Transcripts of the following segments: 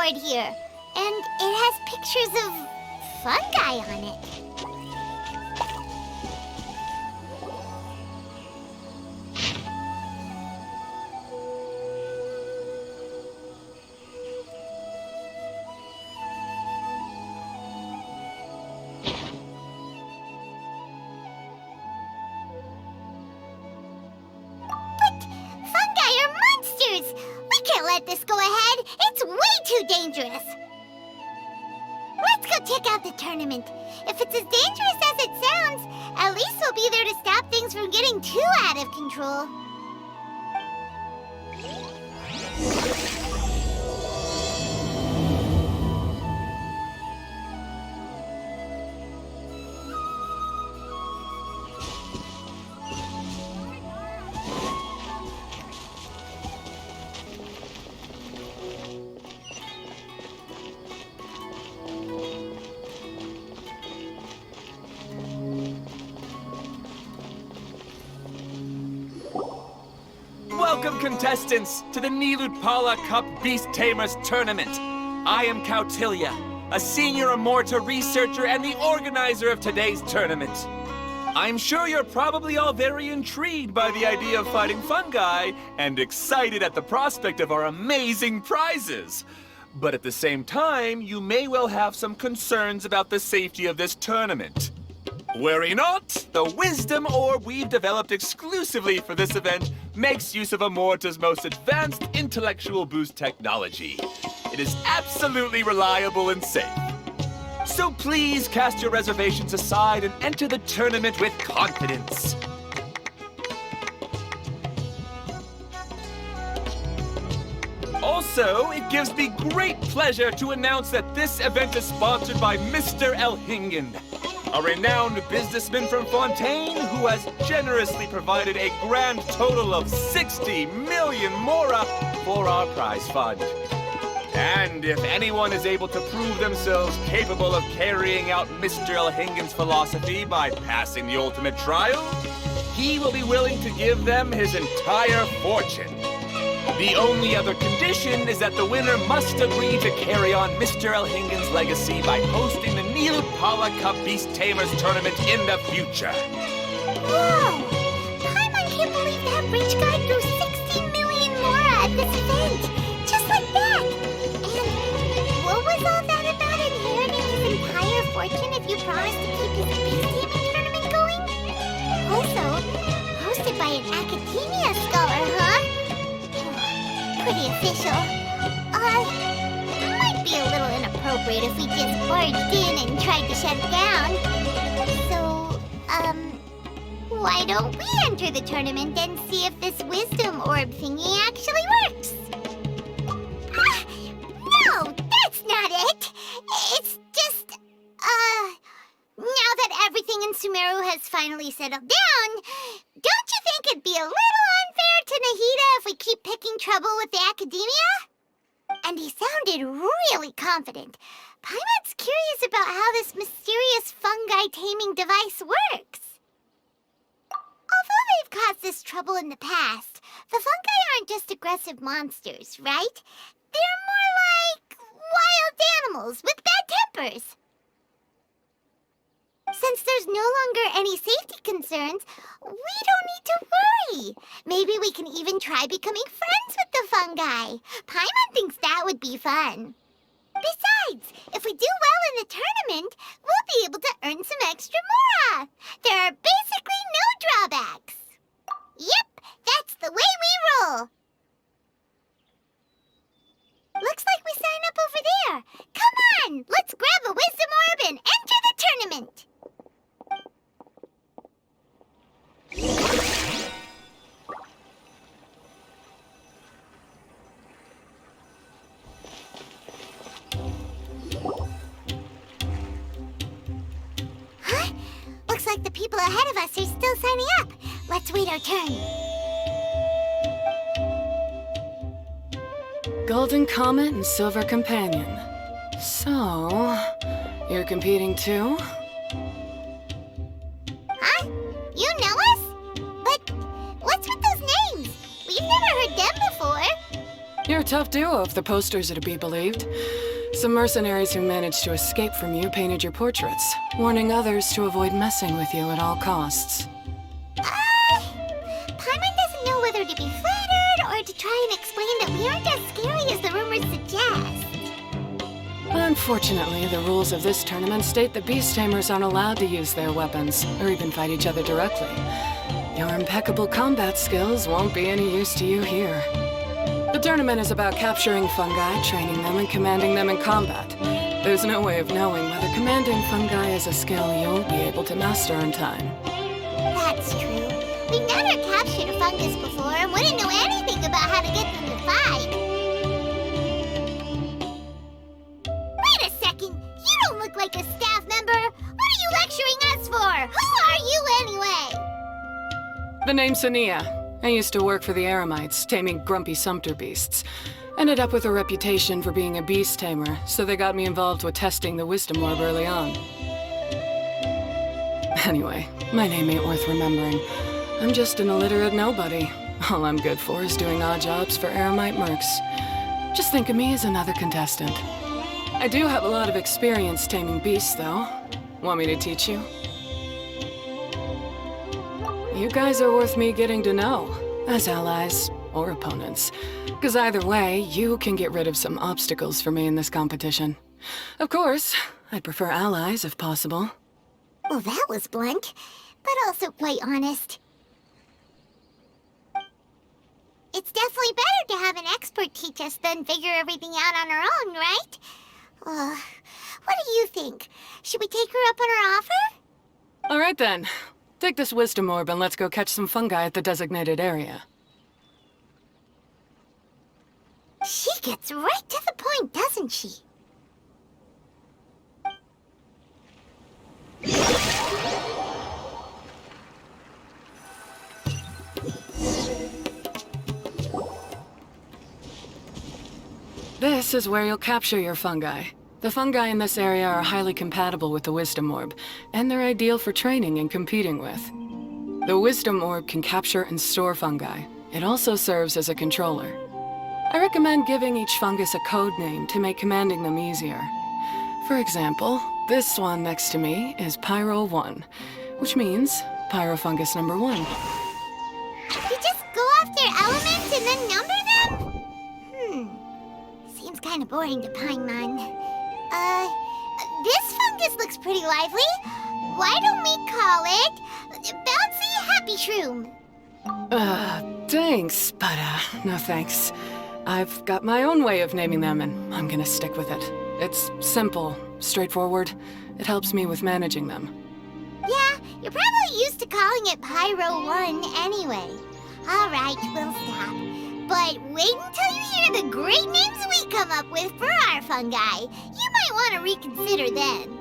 board here, and it has pictures of fungi on it. We can't let this go ahead. It's way too dangerous. Let's go check out the tournament. If it's as dangerous as it sounds, at least we'll be there to stop things from getting too out of control. Welcome, contestants, to the Nilutpala Cup Beast Tamers Tournament. I am Kautilya, a senior Amorta researcher and the organizer of today's tournament. I'm sure you're probably all very intrigued by the idea of fighting fungi and excited at the prospect of our amazing prizes. But at the same time, you may well have some concerns about the safety of this tournament. Worry not! The Wisdom Orb we've developed exclusively for this event makes use of Amorta's most advanced intellectual boost technology. It is absolutely reliable and safe. So please cast your reservations aside and enter the tournament with confidence. Also, it gives me great pleasure to announce that this event is sponsored by Mr. Elhingen, a renowned businessman from Fontaine who has generously provided a grand total of 60 million mora for our prize fund. And if anyone is able to prove themselves capable of carrying out Mr. Elhingen's philosophy by passing the ultimate trial, he will be willing to give them his entire fortune. The only other condition is that the winner must agree to carry on Mr. Elhingen's legacy by hosting the Nilutpala Cup Beast Tamers Tournament in the future. Whoa! Paimon can't believe that rich guy threw 60 million mora at this event! Just like that! And what was all that about inheriting his entire fortune if you promised to keep his beast taming tournament going? Also, hosted by an academia scholar, huh? Pretty official. Might be a little inappropriate if we just barged in and tried to shut it down. So, why don't we enter the tournament and see if this wisdom orb thingy actually works? No, that's not it! It's just, now that everything in Sumeru has finally settled down, don't you think it'd be a little unfair to Nahida if we keep picking trouble with the academia? And he sounded really confident. Paimon's curious about how this mysterious fungi taming device works. Although they've caused this trouble in the past, the fungi aren't just aggressive monsters, right? They're more like wild animals with bad tempers. Since there's no longer any safety concerns, we don't need to worry. Maybe we can even try becoming friends with the fungi. Paimon thinks that would be fun. Besides, if we do well in the tournament, we'll be able to earn some extra mora. There are basically no drawbacks. Yep, that's the way we roll. Looks like we sign up over there. Come on, let's grab a wisdom orb and enter the tournament. Huh? Looks like the people ahead of us are still signing up. Let's wait our turn. Golden Comet and Silver Companion. So, you're competing too? Huh? You know us? But what's with those names? We've never heard them before. You're tough duo if the posters are to be believed. Some mercenaries who managed to escape from you painted your portraits, warning others to avoid messing with you at all costs. Paimon doesn't know whether to be flattered or to try and explain that we aren't as scary as the rumors suggest. Unfortunately, the rules of this tournament state that beast tamers aren't allowed to use their weapons, or even fight each other directly. Your impeccable combat skills won't be any use to you here. The tournament is about capturing fungi, training them, and commanding them in combat. There's no way of knowing whether commanding fungi is a skill you'll be able to master in time. That's true. We've never captured a fungus before and wouldn't know anything about how to get them to fight. Wait a second! You don't look like a staff member! What are you lecturing us for? Who are you anyway? The name's Sania. I used to work for the Eremites, taming grumpy sumpter beasts. Ended up with a reputation for being a beast tamer, so they got me involved with testing the wisdom orb early on. Anyway, my name ain't worth remembering. I'm just an illiterate nobody. All I'm good for is doing odd jobs for Eremite mercs. Just think of me as another contestant. I do have a lot of experience taming beasts, though. Want me to teach you? You guys are worth me getting to know, as allies or opponents. Because either way, you can get rid of some obstacles for me in this competition. Of course, I'd prefer allies if possible. Well, that was blunt, but also quite honest. It's definitely better to have an expert teach us than figure everything out on our own, right? What do you think? Should we take her up on her offer? All right then. Take this wisdom orb and let's go catch some fungi at the designated area. She gets right to the point, doesn't she? This is where you'll capture your fungi. The fungi in this area are highly compatible with the wisdom orb, and they're ideal for training and competing with. The wisdom orb can capture and store fungi. It also serves as a controller. I recommend giving each fungus a code name to make commanding them easier. For example, this one next to me is Pyro 1, which means Pyrofungus number 1. You just go off their elements and then number them? Seems kind of boring to Paimon. This fungus looks pretty lively. Why don't we call it Bouncy Happy Shroom? Thanks, but no thanks. I've got my own way of naming them, and I'm gonna stick with it. It's simple, straightforward. It helps me with managing them. Yeah, you're probably used to calling it Pyro 1 anyway. All right, we'll stop. But wait until you hear the great names we come up with for our fungi. You might want to reconsider then.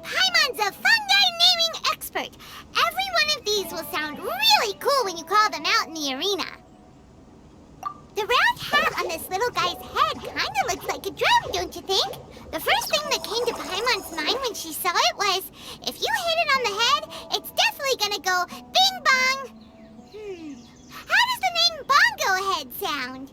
Paimon's a fungi naming expert. Every one of these will sound really cool when you call them out in the arena. The round hat on this little guy's head kind of looks like a drum, don't you think? The first thing that came to Paimon's mind when she saw it was, if you hit it on the head, it's definitely gonna go bing bong. How does the name Bongo Head sound?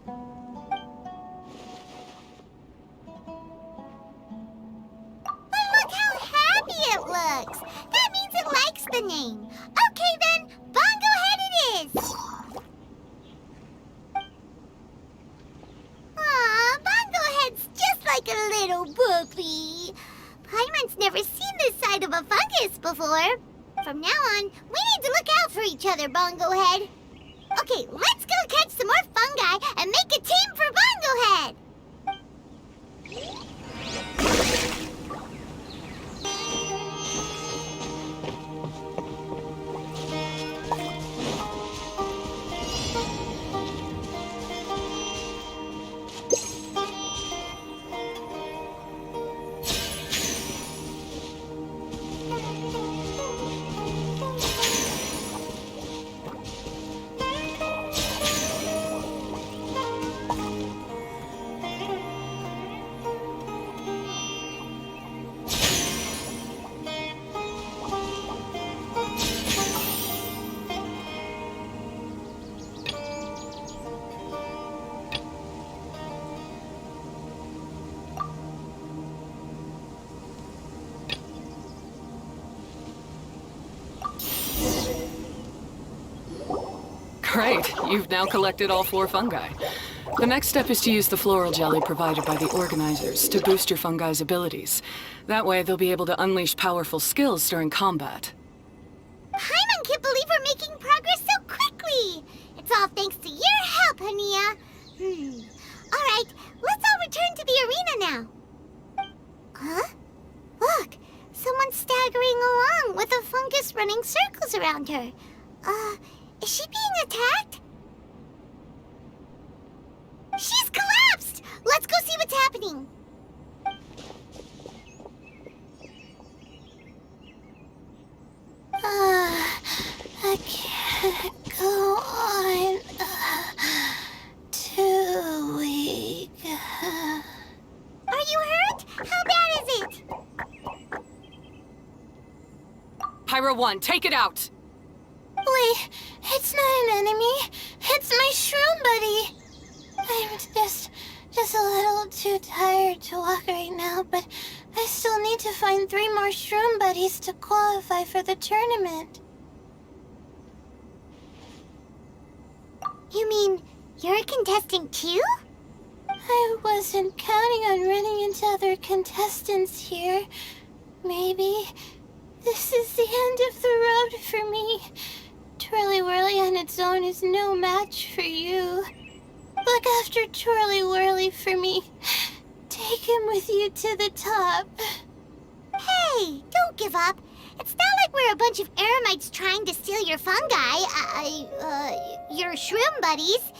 But look how happy it looks. That means it likes the name. Okay then, Bongo Head it is. Aw, Bongo Head's just like a little puppy. Paimon's never seen this side of a fungus before. From now on, we need to look out for each other, Bongo Head. Okay, let's go catch some more fungi and make a team for Bongo Head. Great, you've now collected all 4 fungi. The next step is to use the floral jelly provided by the organizers to boost your fungi's abilities. That way, they'll be able to unleash powerful skills during combat. Paimon can't believe we're making progress so quickly. It's all thanks to your help, Hania. All right, let's all return to the arena now. Huh? Look, someone's staggering along with a fungus running circles around her. Is she being attacked? She's collapsed! Let's go see what's happening. I can't go on. Too weak. Are you hurt? How bad is it? Pyro 1, take it out! Wait, it's not an enemy. It's my shroom buddy. I'm just a little too tired to walk right now, but I still need to find 3 more shroom buddies to qualify for the tournament. You mean you're a contestant too? I wasn't counting on running into other contestants here. Maybe this is the end of the road for me. Twirly Whirly on its own is no match for you. Look after Twirly Whirly for me. Take him with you to the top. Hey, don't give up. It's not like we're a bunch of eremites trying to steal your fungi, your shroom buddies.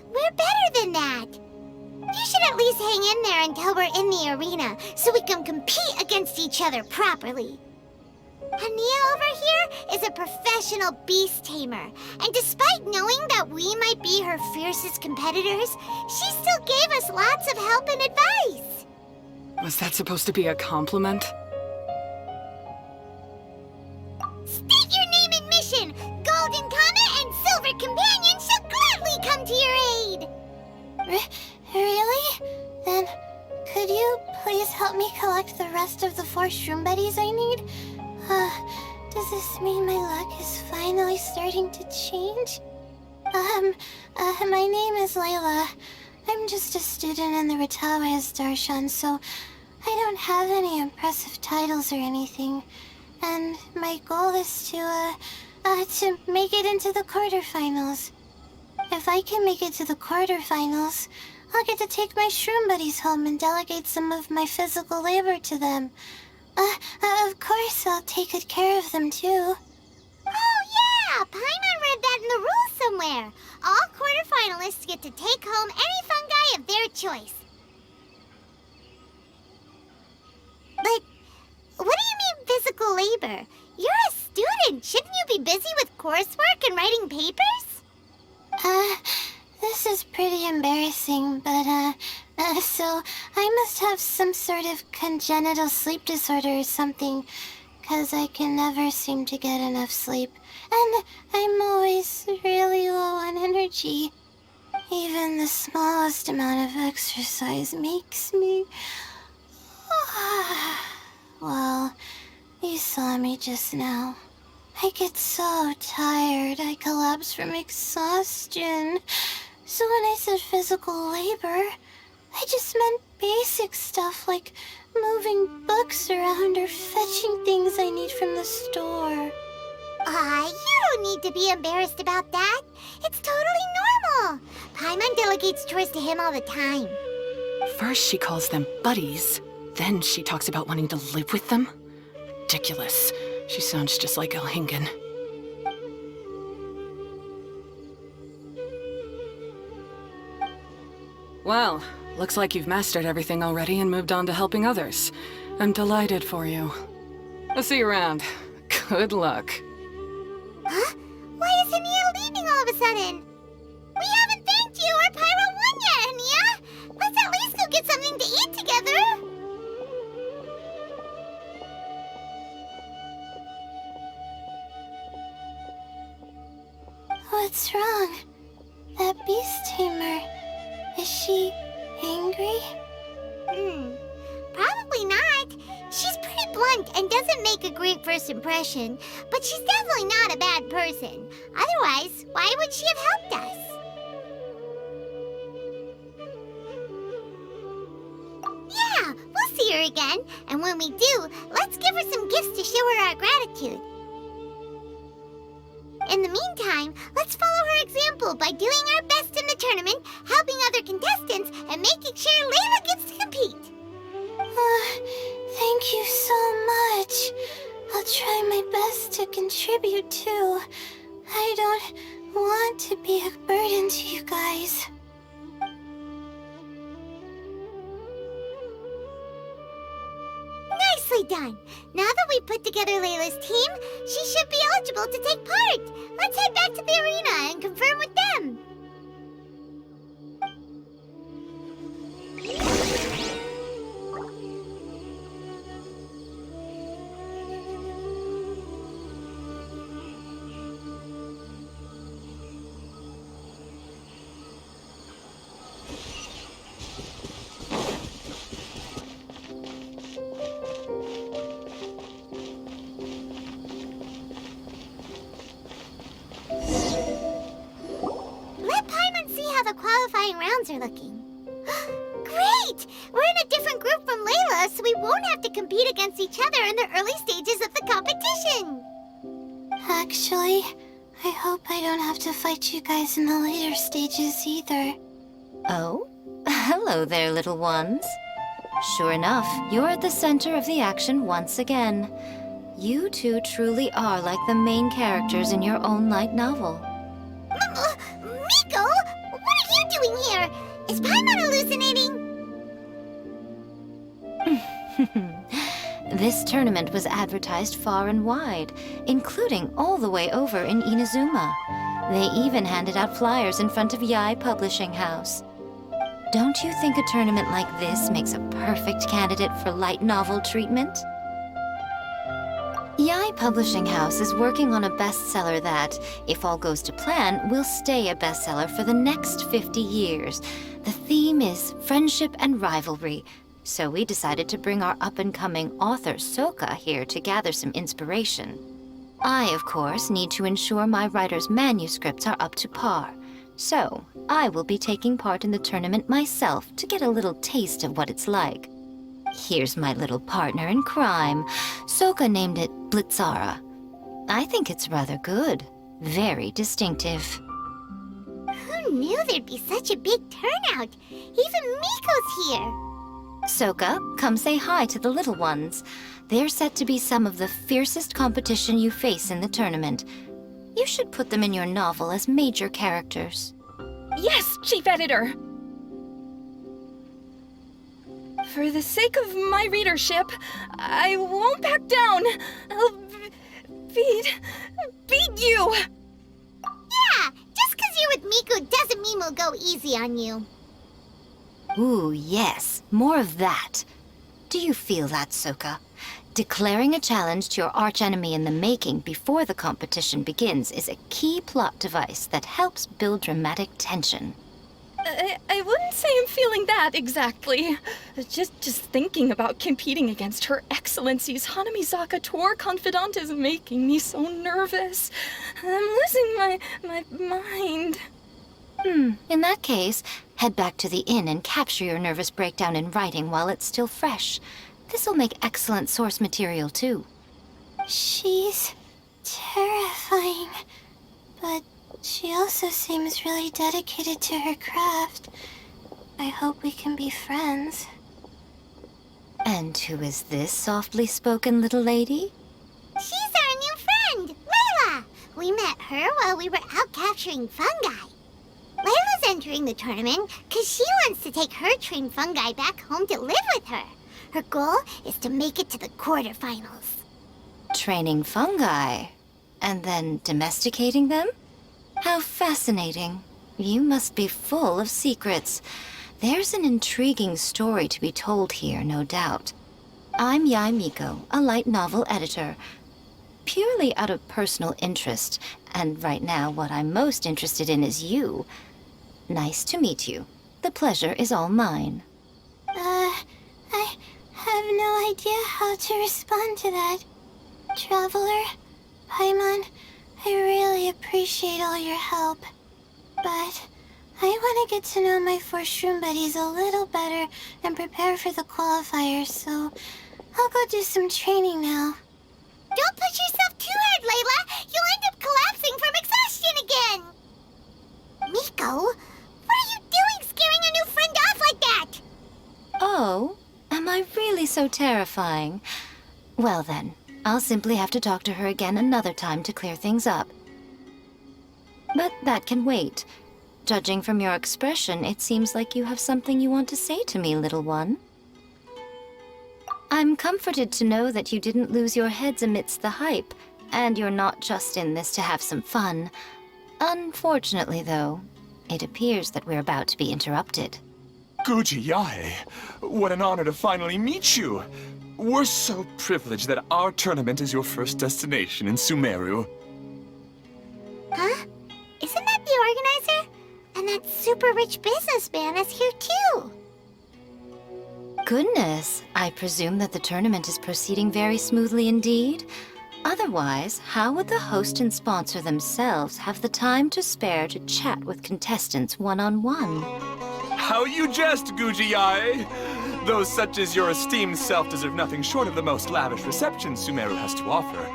We're better than that. You should at least hang in there until we're in the arena, so we can compete against each other properly. Hania over here is a professional beast tamer, and despite knowing that we might be her fiercest competitors, she still gave us lots of help and advice. Was that supposed to be a compliment? State your name and mission! Golden Comet and Silver Companion shall gladly come to your aid! Really? Then, could you please help me collect the rest of the 4 shroom buddies I need? Does this mean my luck is finally starting to change? My name is Layla. I'm just a student in the Ratawa's Darshan, so I don't have any impressive titles or anything. And my goal is to make it into the quarterfinals. If I can make it to the quarterfinals, I'll get to take my shroom buddies home and delegate some of my physical labor to them. Of course, I'll take good care of them, too. Oh, yeah! Paimon read that in the rules somewhere. All quarterfinalists get to take home any fungi of their choice. But what do you mean physical labor? You're a student. Shouldn't you be busy with coursework and writing papers? This is pretty embarrassing, but, so I must have some sort of congenital sleep disorder or something, 'cause I can never seem to get enough sleep, and I'm always really low on energy. Even the smallest amount of exercise makes me... Well, you saw me just now. I get so tired, I collapse from exhaustion. So when I said physical labor, I just meant basic stuff like moving books around or fetching things I need from the store. You don't need to be embarrassed about that. It's totally normal. Paimon delegates chores to him all the time. First she calls them buddies, then she talks about wanting to live with them. Ridiculous. She sounds just like Elhingen. Well, looks like you've mastered everything already and moved on to helping others. I'm delighted for you. I'll see you around. Good luck. Huh? Why is Ania leaving all of a sudden? We haven't thanked you or Pyro 1 yet, Ania! Let's at least go get something to eat together! What's wrong? That beast tamer... Is she angry? Probably not. She's pretty blunt and doesn't make a great first impression, but she's definitely not a bad person. Otherwise, why would she have helped us? Yeah, we'll see her again, and when we do, let's give her some gifts to show her our gratitude. In the meantime, let's follow her example by doing our best in the tournament, helping other contestants, and making sure Layla gets to compete. Thank you so much. I'll try my best to contribute too. I don't want to be a burden to you guys. Nicely done! Now that we put together Layla's team, she should be eligible to take part! Let's head back to the arena and confirm with them! The qualifying rounds are looking. Great! We're in a different group from Layla, so we won't have to compete against each other in the early stages of the competition. Actually, I hope I don't have to fight you guys in the later stages either. Oh? Hello there, little ones. Sure enough, you're at the center of the action once again. You two truly are like the main characters in your own light novel. Miko! What are you doing here? Is Paimon hallucinating? This tournament was advertised far and wide, including all the way over in Inazuma. They even handed out flyers in front of Yai Publishing House. Don't you think a tournament like this makes a perfect candidate for light novel treatment? Yai Publishing House is working on a bestseller that, if all goes to plan, will stay a bestseller for the next 50 years. The theme is friendship and rivalry, so we decided to bring our up-and-coming author Soka here to gather some inspiration. I, of course, need to ensure my writer's manuscripts are up to par. So, I will be taking part in the tournament myself to get a little taste of what it's like. Here's my little partner in crime. Soka named it Blitzara. I think it's rather good. Very distinctive. Who knew there'd be such a big turnout? Even Miko's here. Soka, come say hi to the little ones. They're set to be some of the fiercest competition you face in the tournament. You should put them in your novel as major characters. Yes, Chief Editor! For the sake of my readership, I won't back down. I'll beat you! Yeah, just 'cause you with Miku doesn't mean we'll go easy on you. Ooh, yes. More of that. Do you feel that, Sokka? Declaring a challenge to your archenemy in the making before the competition begins is a key plot device that helps build dramatic tension. I wouldn't say I'm feeling that exactly. Just thinking about competing against Her Excellency's Hanamizaka tour confidant is making me so nervous. I'm losing my mind. In that case, head back to the inn and capture your nervous breakdown in writing while it's still fresh. This'll make excellent source material, too. She's terrifying, but she also seems really dedicated to her craft. I hope we can be friends. And who is this softly spoken little lady? She's our new friend, Layla. We met her while we were out capturing fungi. Layla's entering the tournament because she wants to take her trained fungi back home to live with her. Her goal is to make it to the quarterfinals. Training fungi, and then domesticating them? How fascinating. You must be full of secrets. There's an intriguing story to be told here, no doubt. I'm Yae Miko, a light novel editor. Purely out of personal interest, and right now what I'm most interested in is you. Nice to meet you. The pleasure is all mine. I have no idea how to respond to that. Traveler, Paimon, I really appreciate all your help. But I want to get to know my 4 shroom buddies a little better and prepare for the qualifiers, so I'll go do some training now. Don't push yourself too hard, Layla. You'll end up collapsing from exhaustion again. Miko, what are you doing scaring a new friend off like that? Oh, am I really so terrifying? Well then, I'll simply have to talk to her again another time to clear things up. But that can wait. Judging from your expression, it seems like you have something you want to say to me, little one. I'm comforted to know that you didn't lose your heads amidst the hype, and you're not just in this to have some fun. Unfortunately, though, it appears that we're about to be interrupted. Guji Yae, what an honor to finally meet you. We're so privileged that our tournament is your first destination in Sumeru. Huh? Isn't that the organizer? And that super rich businessman is here too. Goodness, I presume that the tournament is proceeding very smoothly indeed. Otherwise, how would the host and sponsor themselves have the time to spare to chat with contestants one-on-one? How you jest, Guji Yae! Those such as your esteemed self deserve nothing short of the most lavish reception Sumeru has to offer.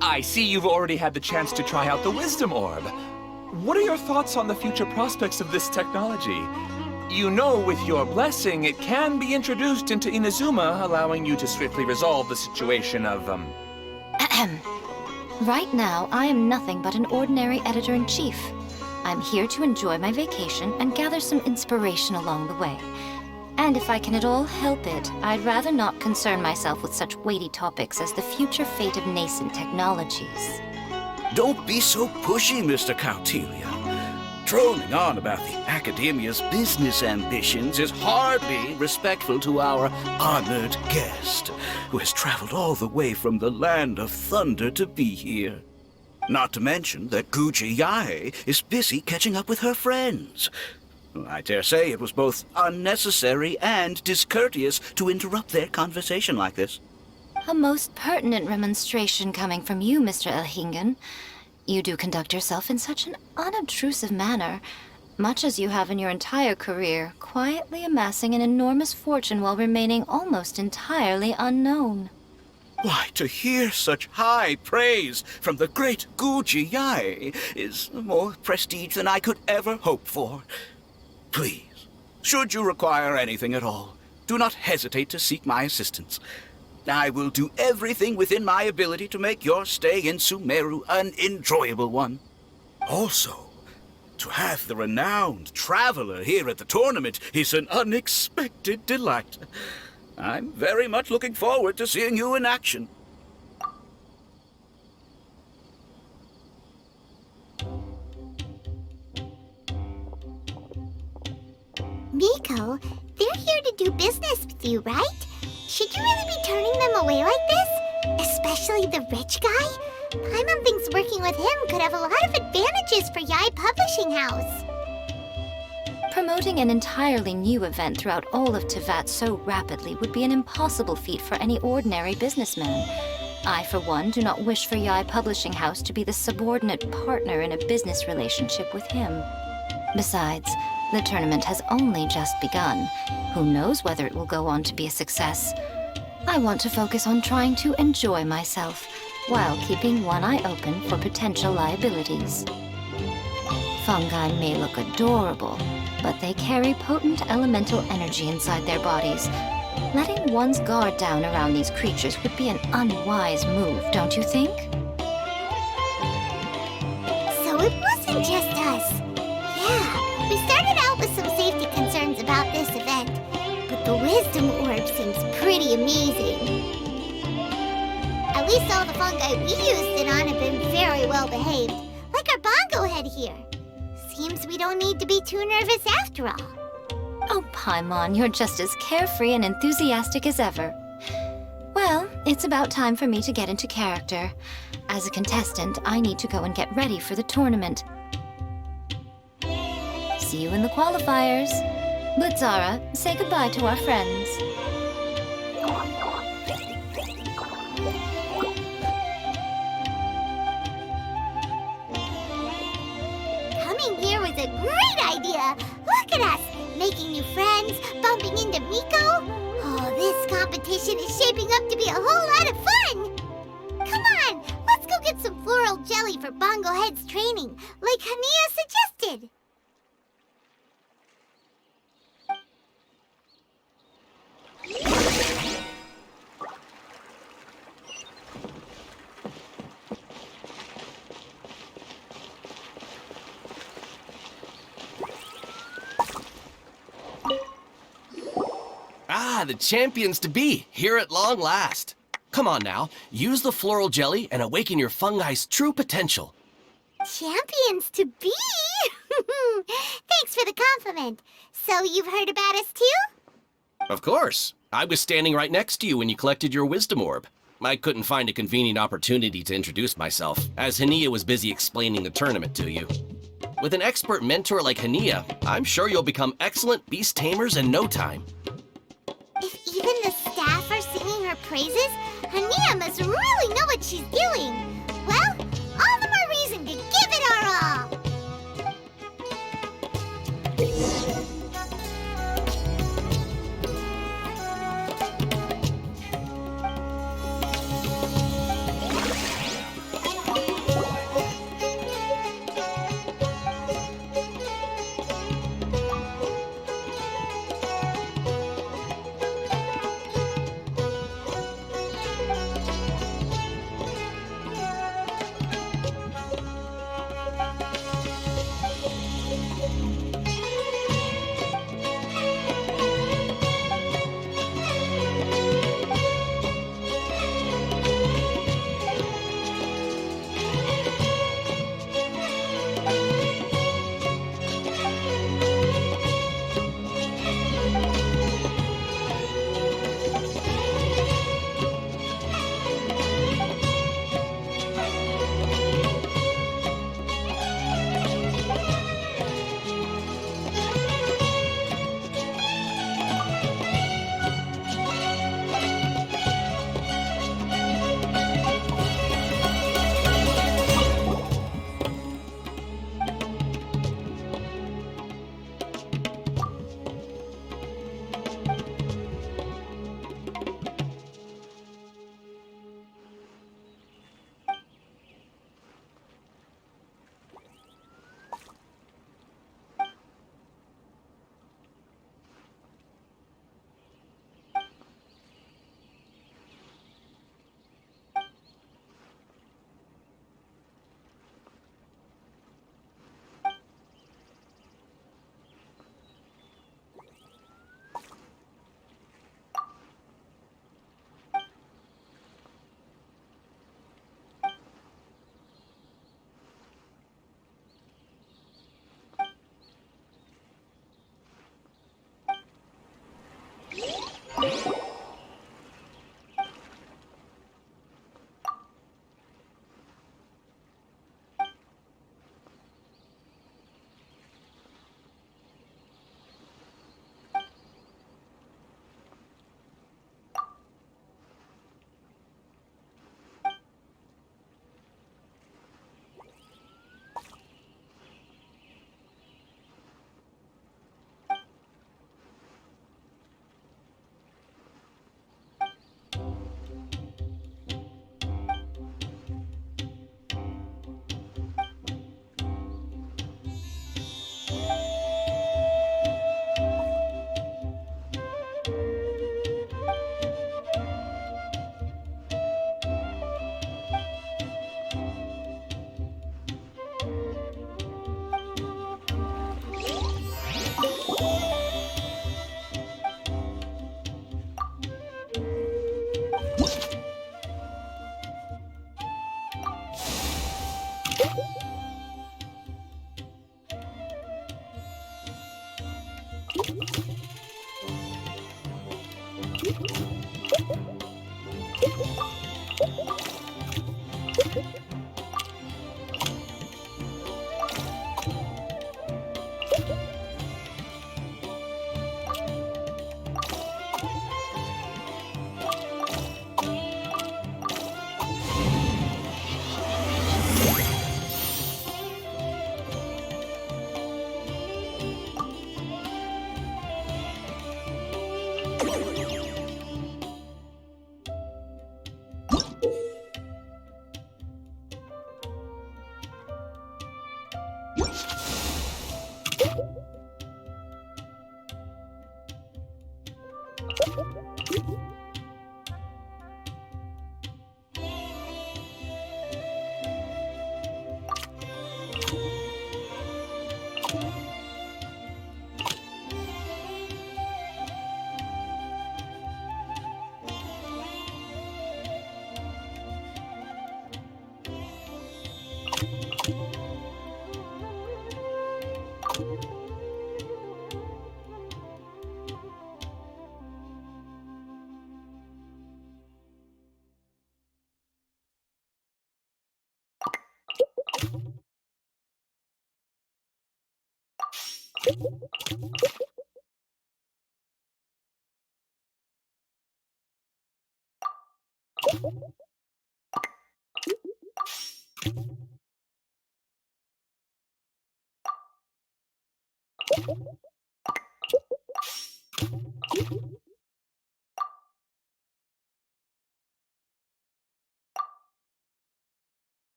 I see you've already had the chance to try out the Wisdom Orb. What are your thoughts on the future prospects of this technology? You know, with your blessing, it can be introduced into Inazuma, allowing you to swiftly resolve the situation of, Right now, I am nothing but an ordinary editor-in-chief. I'm here to enjoy my vacation and gather some inspiration along the way. And if I can at all help it, I'd rather not concern myself with such weighty topics as the future fate of nascent technologies. Don't be so pushy, Mr. Kautelia. Droning on about the Academia's business ambitions is hardly respectful to our honored guest, who has traveled all the way from the land of thunder to be here. Not to mention that Guji Yae is busy catching up with her friends. I dare say it was both unnecessary and discourteous to interrupt their conversation like this. A most pertinent remonstration coming from you, Mr. Elhingen. You do conduct yourself in such an unobtrusive manner, much as you have in your entire career, quietly amassing an enormous fortune while remaining almost entirely unknown. Why, to hear such high praise from the great Guji Yae is more prestige than I could ever hope for. Please, should you require anything at all, do not hesitate to seek my assistance. I will do everything within my ability to make your stay in Sumeru an enjoyable one. Also, to have the renowned traveler here at the tournament is an unexpected delight. I'm very much looking forward to seeing you in action. Miko, they're here to do business with you, right? Should you really be turning them away like this? Especially the rich guy? Paimon thinks working with him could have a lot of advantages for Yae Publishing House. Promoting an entirely new event throughout all of Teyvat so rapidly would be an impossible feat for any ordinary businessman. I, for one, do not wish for Yae Publishing House to be the subordinate partner in a business relationship with him. Besides, the tournament has only just begun. Who knows whether it will go on to be a success? I want to focus on trying to enjoy myself, while keeping one eye open for potential liabilities. Fungi may look adorable, but they carry potent elemental energy inside their bodies. Letting one's guard down around these creatures would be an unwise move, don't you think? So it wasn't just us. Yeah, we started out with some safety concerns about this event, but the Wisdom Orb seems pretty amazing. At least all the fungi we used it on have been very well behaved, like our bongo head here. Seems we don't need to be too nervous after all. Oh, Paimon, you're just as carefree and enthusiastic as ever. Well, it's about time for me to get into character. As a contestant, I need to go and get ready for the tournament. See you in the qualifiers. Blitzara, say goodbye to our friends. Coming here was a great idea. Look at us, making new friends, bumping into Miko. Oh, this competition is shaping up to be a whole lot of fun. Come on, let's go get some floral jelly for Bongo Head's training, like Hania suggested. Ah, the champions to be, here at long last. Come on now, use the floral jelly and awaken your fungi's true potential. Champions to be? Thanks for the compliment. So you've heard about us too? Of course. I was standing right next to you when you collected your wisdom orb. I couldn't find a convenient opportunity to introduce myself, as Hania was busy explaining the tournament to you. With an expert mentor like Hania, I'm sure you'll become excellent beast tamers in no time. If even the staff are singing her praises, Hania must really know what she's doing. Well, all the more reason to give it our all.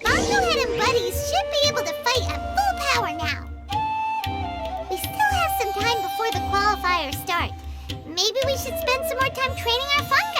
Bongohead and Buddies should be able to fight at full power now. We still have some time before the qualifiers start. Maybe we should spend some more time training our fungi.